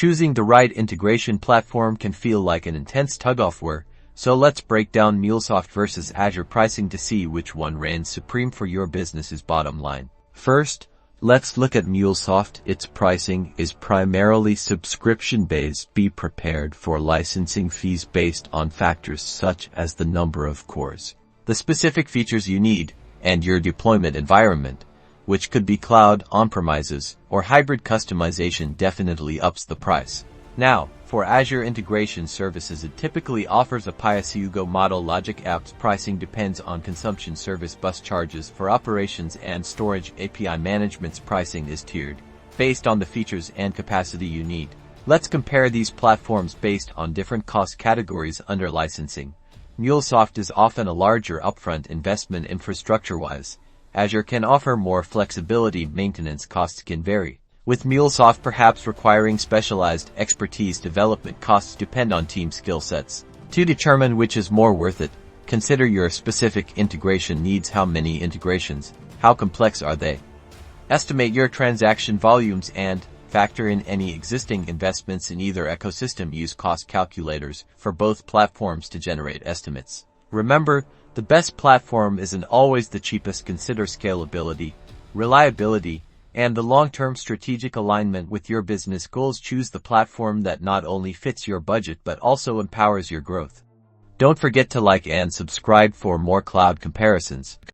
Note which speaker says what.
Speaker 1: Choosing the right integration platform can feel like an intense tug-of-war, so let's break down Mulesoft versus Azure pricing to see which one reigns supreme for your business's bottom line. First, let's look at Mulesoft. Its pricing is primarily subscription-based. Be prepared for licensing fees based on factors such as the number of cores, the specific features you need, and your deployment environment, which could be cloud, on-premises, or hybrid. Customization definitely ups the price. Now, for Azure integration services, it typically offers a pay-as-you-go model. Logic apps pricing depends on consumption. Service bus charges for operations and storage. API management's pricing is tiered, based on the features and capacity you need. Let's compare these platforms based on different cost categories under licensing. Mulesoft is often a larger upfront investment infrastructure-wise. Azure can offer more flexibility. Maintenance costs can vary, with Mulesoft perhaps requiring specialized expertise. Development costs depend on team skill sets. To determine which is more worth it, consider your specific integration needs. How many integrations? How complex are they? Estimate your transaction volumes and factor in any existing investments in either ecosystem. Use cost calculators for both platforms to generate estimates. Remember, the best platform isn't always the cheapest. Consider scalability, reliability, and the long-term strategic alignment with your business goals. Choose the platform that not only fits your budget but also empowers your growth. Don't forget to like and subscribe for more cloud comparisons.